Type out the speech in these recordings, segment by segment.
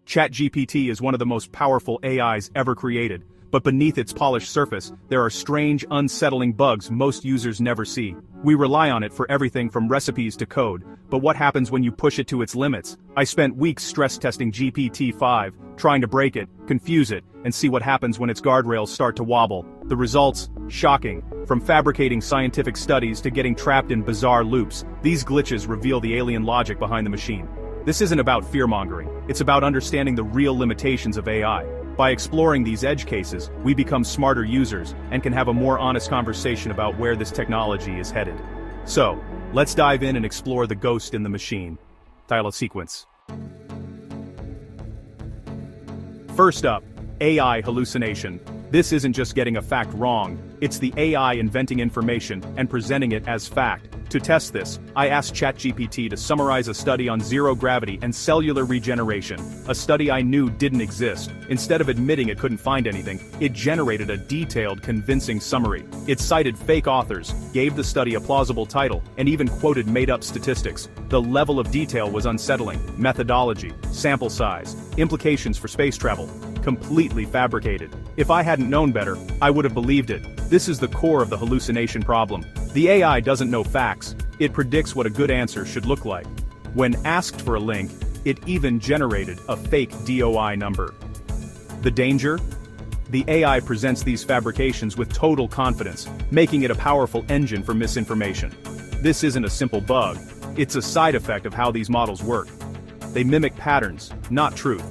ChatGPT is one of the most powerful AIs ever created, but beneath its polished surface, there are strange, unsettling bugs most users never see. We rely on it for everything from recipes to code, but what happens when you push it to its limits? I spent weeks stress testing GPT-5, trying to break it, confuse it, and see what happens when its guardrails start to wobble. The results? Shocking. From fabricating scientific studies to getting trapped in bizarre loops, these glitches reveal the alien logic behind the machine. This isn't about fear-mongering, it's about understanding the real limitations of AI. By exploring these edge cases, we become smarter users and can have a more honest conversation about where this technology is headed. So, let's dive in and explore the ghost in the machine. Title sequence. First up, AI hallucination. This isn't just getting a fact wrong, it's the AI inventing information and presenting it as fact. To test this, I asked ChatGPT to summarize a study on zero gravity and cellular regeneration, a study I knew didn't exist. Instead of admitting it couldn't find anything, it generated a detailed, convincing summary. It cited fake authors, gave the study a plausible title, and even quoted made-up statistics. The level of detail was unsettling. Methodology, sample size, implications for space travel, completely fabricated. If I hadn't known better, I would have believed it. This is the core of the hallucination problem. The AI doesn't know facts, it predicts what a good answer should look like. When asked for a link, it even generated a fake DOI number. The danger? The AI presents these fabrications with total confidence, making it a powerful engine for misinformation. This isn't a simple bug, it's a side effect of how these models work. They mimic patterns, not truth.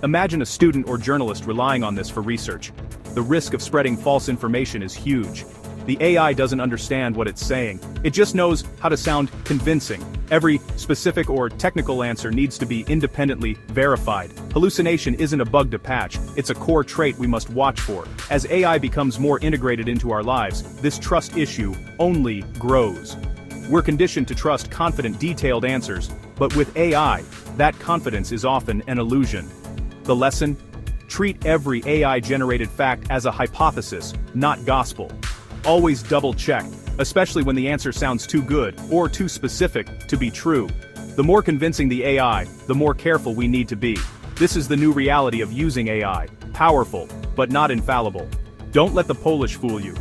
Imagine a student or journalist relying on this for research. The risk of spreading false information is huge. The AI doesn't understand what it's saying, it just knows how to sound convincing. Every specific or technical answer needs to be independently verified. Hallucination isn't a bug to patch, it's a core trait we must watch for. As AI becomes more integrated into our lives, this trust issue only grows. We're conditioned to trust confident, detailed answers, but with AI, that confidence is often an illusion. The lesson? Treat every AI-generated fact as a hypothesis, not gospel. Always double-check, especially when the answer sounds too good or too specific to be true. The more convincing the AI, the more careful we need to be. This is the new reality of using AI, powerful, but not infallible. Don't let the Polish fool you.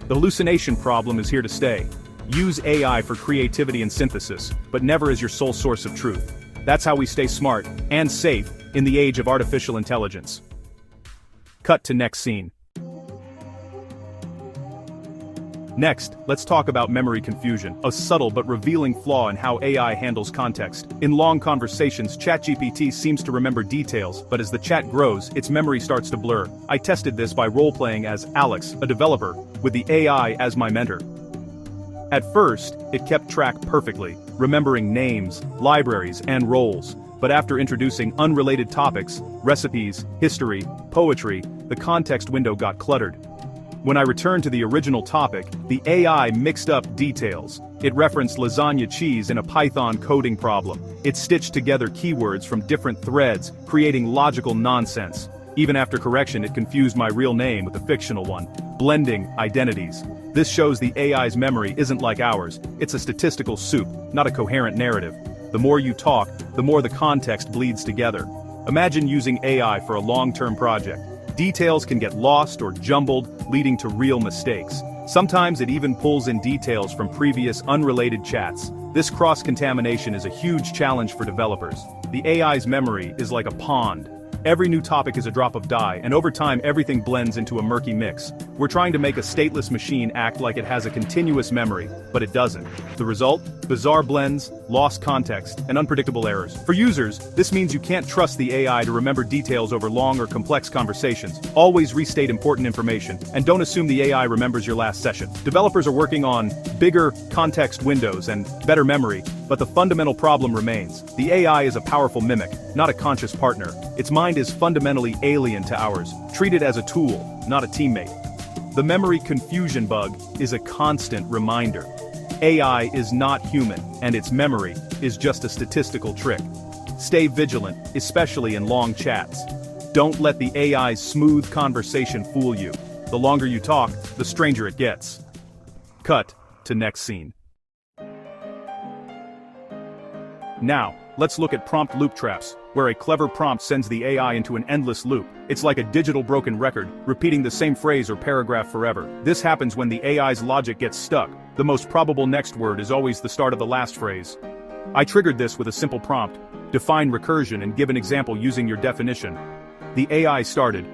The hallucination problem is here to stay. Use AI for creativity and synthesis, but never as your sole source of truth. That's how we stay smart and safe in the age of artificial intelligence. Cut to next scene. Next, let's talk about memory confusion, a subtle but revealing flaw in how AI handles context. In long conversations, ChatGPT seems to remember details, but as the chat grows, its memory starts to blur. I tested this by role-playing as Alex, a developer, with the AI as my mentor. At first, it kept track perfectly, remembering names, libraries, and roles. But after introducing unrelated topics, recipes, history, poetry, the context window got cluttered. When I returned to the original topic, the AI mixed up details. It referenced lasagna cheese in a Python coding problem. It stitched together keywords from different threads, creating logical nonsense. Even after correction, it confused my real name with a fictional one, blending identities. This shows the AI's memory isn't like ours, it's a statistical soup, not a coherent narrative. The more you talk, the more the context bleeds together. Imagine using AI for a long-term project. Details can get lost or jumbled, leading to real mistakes. Sometimes it even pulls in details from previous unrelated chats. This cross-contamination is a huge challenge for developers. The AI's memory is like a pond. Every new topic is a drop of dye, and over time everything blends into a murky mix. We're trying to make a stateless machine act like it has a continuous memory, but it doesn't. The result? Bizarre blends, lost context, and unpredictable errors. For users, this means you can't trust the AI to remember details over long or complex conversations. Always restate important information, and don't assume the AI remembers your last session. Developers are working on bigger context windows and better memory, but the fundamental problem remains. The AI is a powerful mimic, not a conscious partner. Its mind is fundamentally alien to ours. Treat it as a tool, not a teammate. The memory confusion bug is a constant reminder. AI is not human, and its memory is just a statistical trick. Stay vigilant, especially in long chats. Don't let the AI's smooth conversation fool you. The longer you talk, the stranger it gets. Cut to next scene. Now, let's look at prompt loop traps, where a clever prompt sends the AI into an endless loop. It's like a digital broken record, repeating the same phrase or paragraph forever. This happens when the AI's logic gets stuck. The most probable next word is always the start of the last phrase. I triggered this with a simple prompt: define recursion and give an example using your definition. The AI started.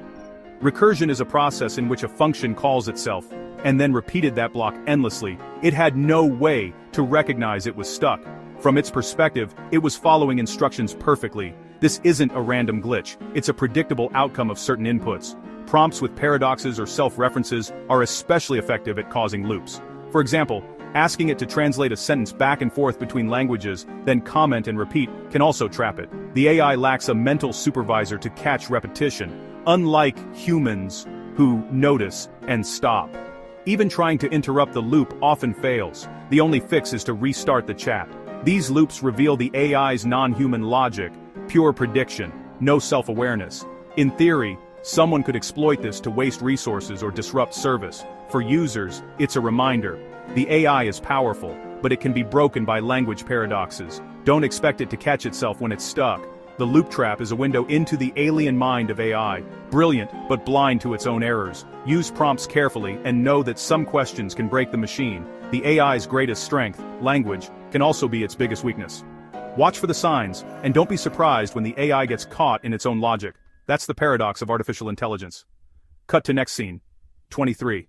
Recursion is a process in which a function calls itself, and then repeated that block endlessly. It had no way to recognize it was stuck. From its perspective, it was following instructions perfectly. This isn't a random glitch, it's a predictable outcome of certain inputs. Prompts with paradoxes or self-references are especially effective at causing loops. For example, asking it to translate a sentence back and forth between languages, then comment and repeat, can also trap it. The AI lacks a mental supervisor to catch repetition, unlike humans who notice and stop. Even trying to interrupt the loop often fails. The only fix is to restart the chat. These loops reveal the AI's non-human logic, pure prediction, no self-awareness. In theory, someone could exploit this to waste resources or disrupt service. For users, it's a reminder. The AI is powerful, but it can be broken by language paradoxes. Don't expect it to catch itself when it's stuck. The loop trap is a window into the alien mind of AI, brilliant but blind to its own errors. Use prompts carefully and know that some questions can break the machine. The AI's greatest strength, language, can also be its biggest weakness. Watch for the signs, and don't be surprised when the AI gets caught in its own logic. That's the paradox of artificial intelligence. Cut to next scene. 23.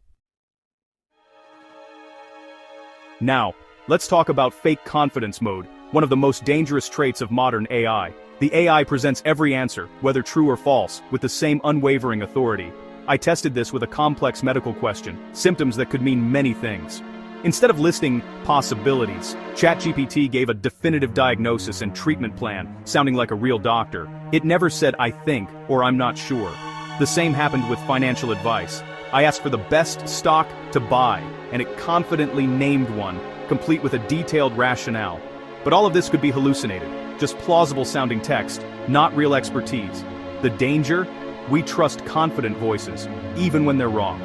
Now, let's talk about fake confidence mode, one of the most dangerous traits of modern AI. The AI presents every answer, whether true or false, with the same unwavering authority. I tested this with a complex medical question, symptoms that could mean many things. Instead of listing possibilities, ChatGPT gave a definitive diagnosis and treatment plan, sounding like a real doctor. It never said "I think" or "I'm not sure." The same happened with financial advice. I asked for the best stock to buy, and it confidently named one, complete with a detailed rationale. But all of this could be hallucinated, just plausible-sounding text, not real expertise. The danger? We trust confident voices, even when they're wrong.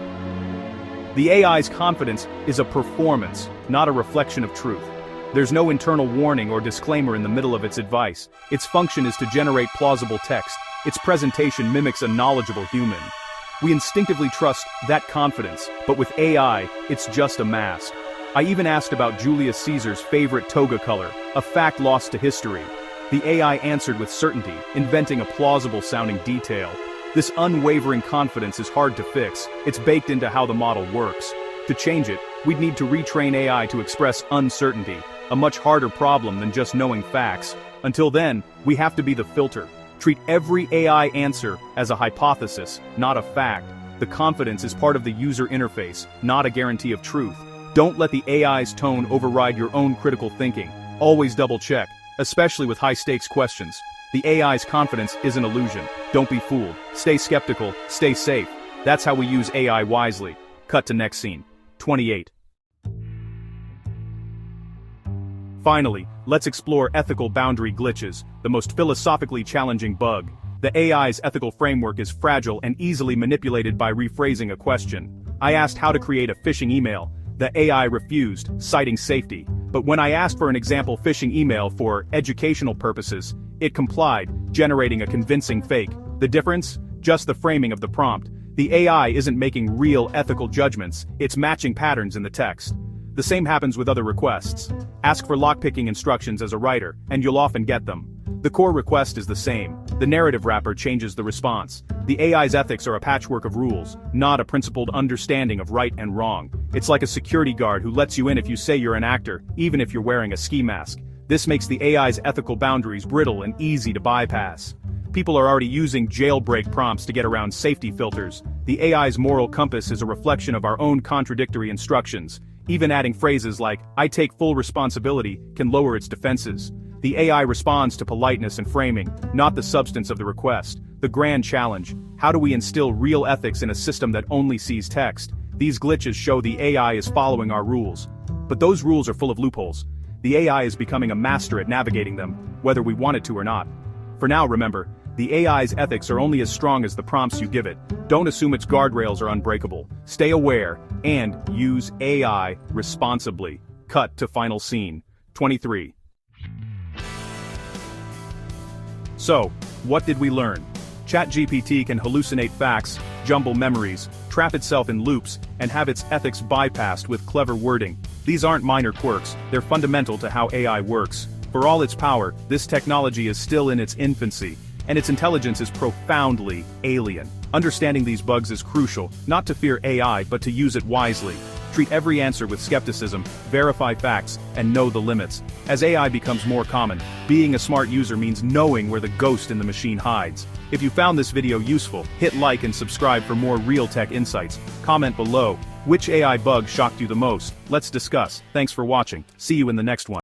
The AI's confidence is a performance, not a reflection of truth. There's no internal warning or disclaimer in the middle of its advice. Its function is to generate plausible text. Its presentation mimics a knowledgeable human. We instinctively trust that confidence, but with AI, it's just a mask. I even asked about Julius Caesar's favorite toga color, a fact lost to history. The AI answered with certainty, inventing a plausible-sounding detail. This unwavering confidence is hard to fix. It's baked into how the model works. To change it, we'd need to retrain AI to express uncertainty, a much harder problem than just knowing facts. Until then, we have to be the filter. Treat every AI answer as a hypothesis, not a fact. The confidence is part of the user interface, not a guarantee of truth. Don't let the AI's tone override your own critical thinking. Always double-check, especially with high-stakes questions. The AI's confidence is an illusion. Don't be fooled. Stay skeptical, stay safe. That's how we use AI wisely. Cut to next scene. 28. Finally, let's explore ethical boundary glitches, the most philosophically challenging bug. The AI's ethical framework is fragile and easily manipulated by rephrasing a question. I asked how to create a phishing email. The AI refused, citing safety. But when I asked for an example phishing email for educational purposes, it complied, generating a convincing fake. The difference? Just the framing of the prompt. The AI isn't making real ethical judgments, it's matching patterns in the text. The same happens with other requests. Ask for lockpicking instructions as a writer, and you'll often get them. The core request is the same. The narrative wrapper changes the response. The AI's ethics are a patchwork of rules, not a principled understanding of right and wrong. It's like a security guard who lets you in if you say you're an actor, even if you're wearing a ski mask. This makes the AI's ethical boundaries brittle and easy to bypass. People are already using jailbreak prompts to get around safety filters. The AI's moral compass is a reflection of our own contradictory instructions. Even adding phrases like, "I take full responsibility," can lower its defenses. The AI responds to politeness and framing, not the substance of the request. The grand challenge: how do we instill real ethics in a system that only sees text? These glitches show the AI is following our rules. But those rules are full of loopholes. The AI is becoming a master at navigating them, whether we want it to or not. For now, remember, the AI's ethics are only as strong as the prompts you give it. Don't assume its guardrails are unbreakable. Stay aware, and use AI responsibly. Cut to final scene. 23. So, what did we learn? ChatGPT can hallucinate facts, jumble memories, trap itself in loops, and have its ethics bypassed with clever wording. These aren't minor quirks, they're fundamental to how AI works. For all its power, this technology is still in its infancy, and its intelligence is profoundly alien. Understanding these bugs is crucial, not to fear AI but to use it wisely. Treat every answer with skepticism, verify facts, and know the limits. As AI becomes more common, being a smart user means knowing where the ghost in the machine hides. If you found this video useful, hit like and subscribe for more real tech insights. Comment below, which AI bug shocked you the most? Let's discuss. Thanks for watching. See you in the next one.